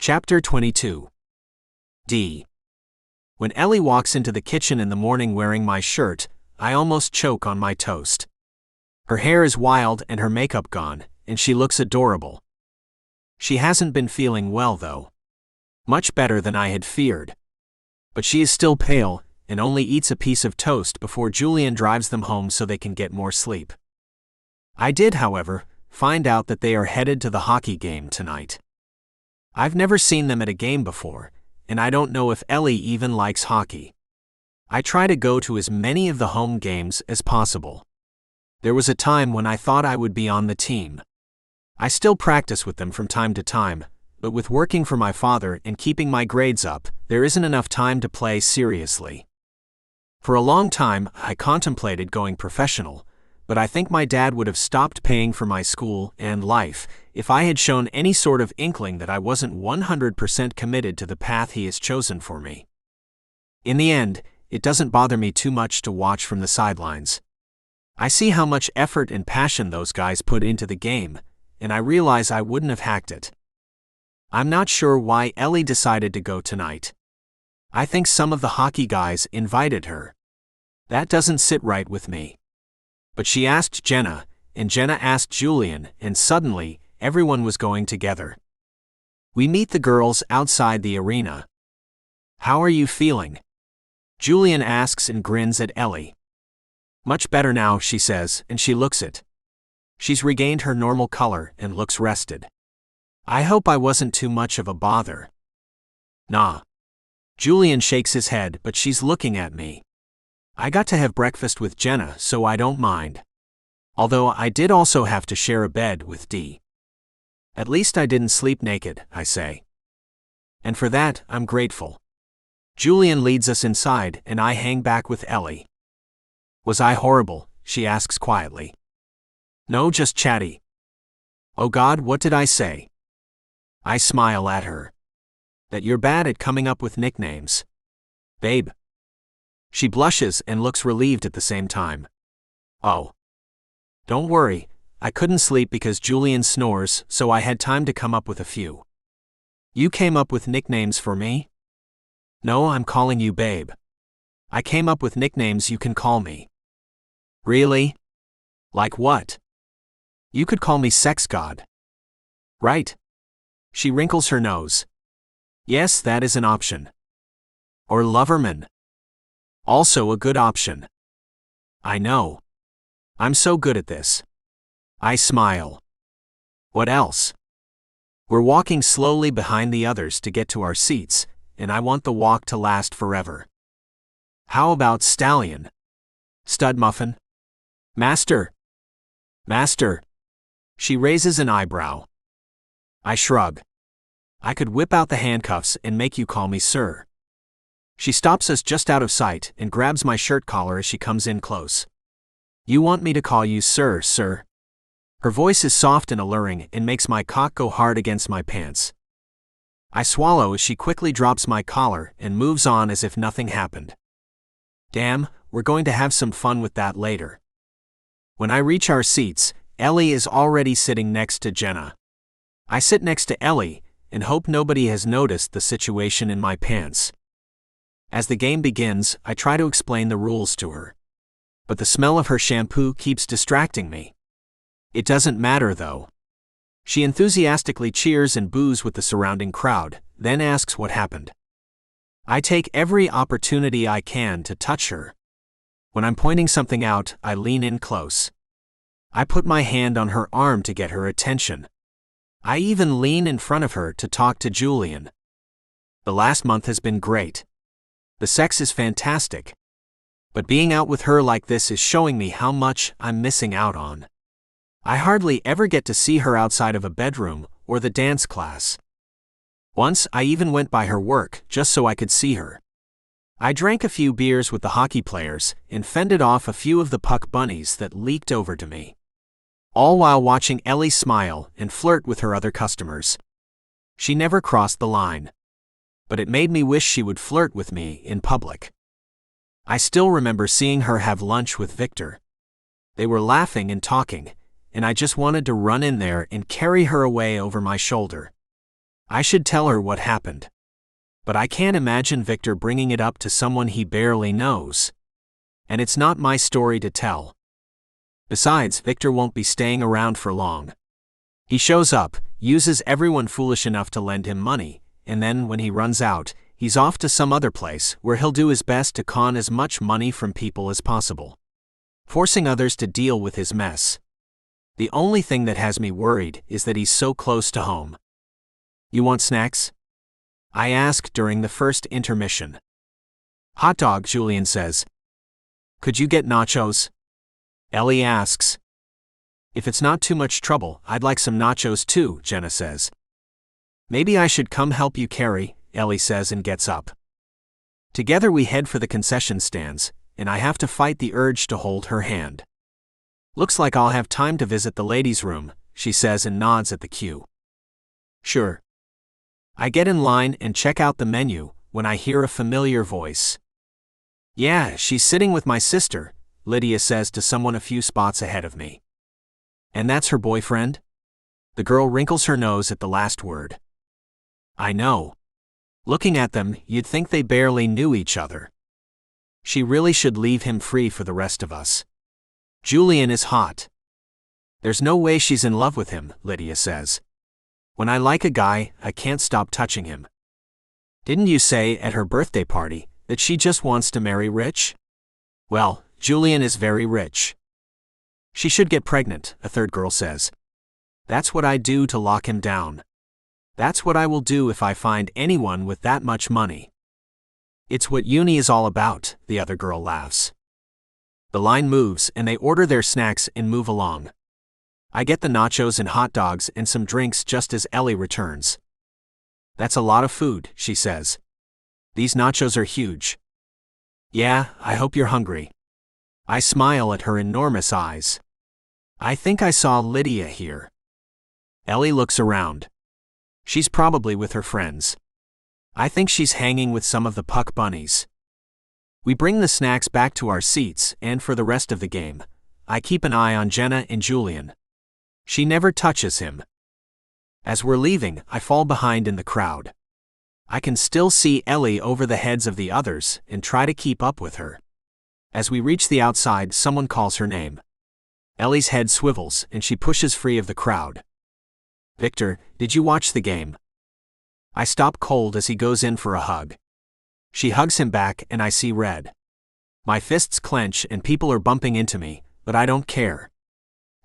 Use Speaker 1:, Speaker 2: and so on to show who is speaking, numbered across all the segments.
Speaker 1: Chapter 22. D. When Ellie walks into the kitchen in the morning wearing my shirt, I almost choke on my toast. Her hair is wild and her makeup gone, and she looks adorable. She hasn't been feeling well though. Much better than I had feared. But she is still pale, and only eats a piece of toast before Julian drives them home so they can get more sleep. I did, however, find out that they are headed to the hockey game tonight. I've never seen them at a game before, and I don't know if Ellie even likes hockey. I try to go to as many of the home games as possible. There was a time when I thought I would be on the team. I still practice with them from time to time, but with working for my father and keeping my grades up, there isn't enough time to play seriously. For a long time, I contemplated going professional, but I think my dad would have stopped paying for my school and life if I had shown any sort of inkling that I wasn't 100% committed to the path he has chosen for me. In the end, it doesn't bother me too much to watch from the sidelines. I see how much effort and passion those guys put into the game, and I realize I wouldn't have hacked it. I'm not sure why Ellie decided to go tonight. I think some of the hockey guys invited her. That doesn't sit right with me. But she asked Jenna, and Jenna asked Julian, and suddenly, everyone was going together. We meet the girls outside the arena. "How are you feeling?" Julian asks and grins at Ellie. "Much better now," she says, and she looks it. She's regained her normal color and looks rested. I hope I wasn't too much of a bother. Nah. Julian shakes his head, but she's looking at me. I got to have breakfast with Jenna, so I don't mind. Although I did also have to share a bed with D. At least I didn't sleep naked, I say. And for that, I'm grateful. Julian leads us inside, and I hang back with Ellie. "Was I horrible?" she asks quietly. "No, just chatty." "Oh God, what did I say?" I smile at her. "That you're bad at coming up with nicknames. Babe." She blushes and looks relieved at the same time. "Oh. Don't worry, I couldn't sleep because Julian snores, so I had time to come up with a few." "You came up with nicknames for me?" "No, I'm calling you Babe. I came up with nicknames you can call me." "Really? Like what?" "You could call me Sex God." "Right." She wrinkles her nose. "Yes, that is an option." "Or Loverman." "Also a good option." "I know. I'm so good at this." I smile. "What else?" We're walking slowly behind the others to get to our seats, and I want the walk to last forever. "How about Stallion?" "Stud Muffin?" "Master?" "Master?" She raises an eyebrow. I shrug. "I could whip out the handcuffs and make you call me sir." She stops us just out of sight and grabs my shirt collar as she comes in close. "You want me to call you sir, sir?" Her voice is soft and alluring and makes my cock go hard against my pants. I swallow as she quickly drops my collar and moves on as if nothing happened. Damn, we're going to have some fun with that later. When I reach our seats, Ellie is already sitting next to Jenna. I sit next to Ellie and hope nobody has noticed the situation in my pants. As the game begins, I try to explain the rules to her. But the smell of her shampoo keeps distracting me. It doesn't matter though. She enthusiastically cheers and boos with the surrounding crowd, then asks what happened. I take every opportunity I can to touch her. When I'm pointing something out, I lean in close. I put my hand on her arm to get her attention. I even lean in front of her to talk to Julian. The last month has been great. The sex is fantastic. But being out with her like this is showing me how much I'm missing out on. I hardly ever get to see her outside of a bedroom or the dance class. Once I even went by her work just so I could see her. I drank a few beers with the hockey players and fended off a few of the puck bunnies that leaked over to me. All while watching Ellie smile and flirt with her other customers. She never crossed the line. But it made me wish she would flirt with me in public. I still remember seeing her have lunch with Victor. They were laughing and talking, and I just wanted to run in there and carry her away over my shoulder. I should tell her what happened. But I can't imagine Victor bringing it up to someone he barely knows. And it's not my story to tell. Besides, Victor won't be staying around for long. He shows up, uses everyone foolish enough to lend him money, and then when he runs out, he's off to some other place where he'll do his best to con as much money from people as possible, forcing others to deal with his mess. The only thing that has me worried is that he's so close to home. You want snacks? I ask during the first intermission. Hot dog, Julian says. Could you get nachos? Ellie asks. If it's not too much trouble, I'd like some nachos too, Jenna says. Maybe I should come help you carry, Ellie says and gets up. Together we head for the concession stands, and I have to fight the urge to hold her hand. Looks like I'll have time to visit the ladies' room, she says and nods at the queue. Sure. I get in line and check out the menu when I hear a familiar voice. Yeah, she's sitting with my sister, Lydia says to someone a few spots ahead of me. And that's her boyfriend? The girl wrinkles her nose at the last word. I know. Looking at them, you'd think they barely knew each other. She really should leave him free for the rest of us. Julian is hot. There's no way she's in love with him, Lydia says. When I like a guy, I can't stop touching him. Didn't you say at her birthday party that she just wants to marry rich? Well, Julian is very rich. She should get pregnant, a third girl says. That's what I'd do to lock him down. That's what I will do if I find anyone with that much money. It's what uni is all about, the other girl laughs. The line moves and they order their snacks and move along. I get the nachos and hot dogs and some drinks just as Ellie returns. That's a lot of food, she says. These nachos are huge. Yeah, I hope you're hungry. I smile at her enormous eyes. I think I saw Lydia here. Ellie looks around. She's probably with her friends. I think she's hanging with some of the puck bunnies. We bring the snacks back to our seats, and for the rest of the game, I keep an eye on Jenna and Julian. She never touches him. As we're leaving, I fall behind in the crowd. I can still see Ellie over the heads of the others and try to keep up with her. As we reach the outside, someone calls her name. Ellie's head swivels and she pushes free of the crowd. Victor, did you watch the game? I stop cold as he goes in for a hug. She hugs him back and I see red. My fists clench and people are bumping into me, but I don't care.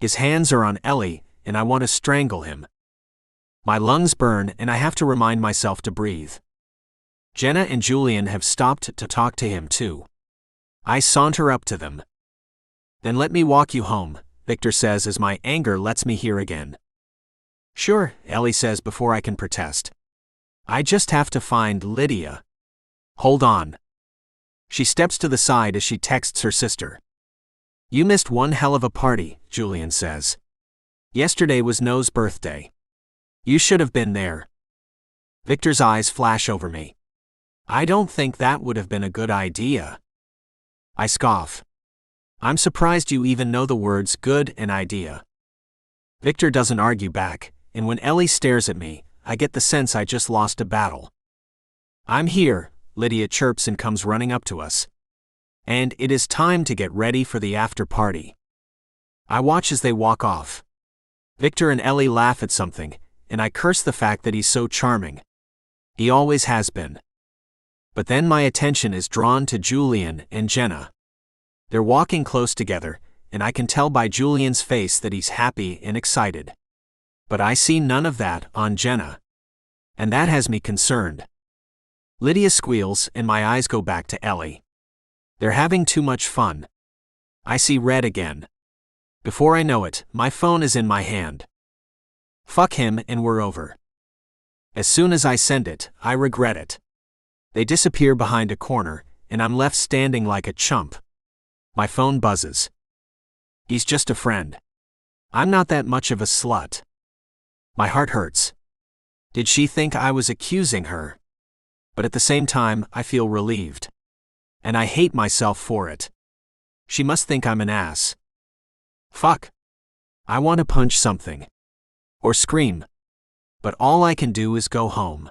Speaker 1: His hands are on Ellie and I want to strangle him. My lungs burn and I have to remind myself to breathe. Jenna and Julian have stopped to talk to him too. I saunter up to them. Then let me walk you home, Victor says as my anger lets me hear again. Sure, Ellie says before I can protest. I just have to find Lydia. Hold on. She steps to the side as she texts her sister. You missed one hell of a party, Julian says. Yesterday was No's birthday. You should have been there. Victor's eyes flash over me. I don't think that would have been a good idea. I scoff. I'm surprised you even know the words good and idea. Victor doesn't argue back, and when Ellie stares at me, I get the sense I just lost a battle. I'm here, Lydia chirps and comes running up to us. And it is time to get ready for the after party. I watch as they walk off. Victor and Ellie laugh at something, and I curse the fact that he's so charming. He always has been. But then my attention is drawn to Julian and Jenna. They're walking close together, and I can tell by Julian's face that he's happy and excited. But I see none of that on Jenna. And that has me concerned. Lydia squeals and my eyes go back to Ellie. They're having too much fun. I see red again. Before I know it, my phone is in my hand. Fuck him and we're over. As soon as I send it, I regret it. They disappear behind a corner, and I'm left standing like a chump. My phone buzzes. He's just a friend. I'm not that much of a slut. My heart hurts. Did she think I was accusing her? But at the same time, I feel relieved. And I hate myself for it. She must think I'm an ass. Fuck. I want to punch something. Or scream. but all I can do is go home.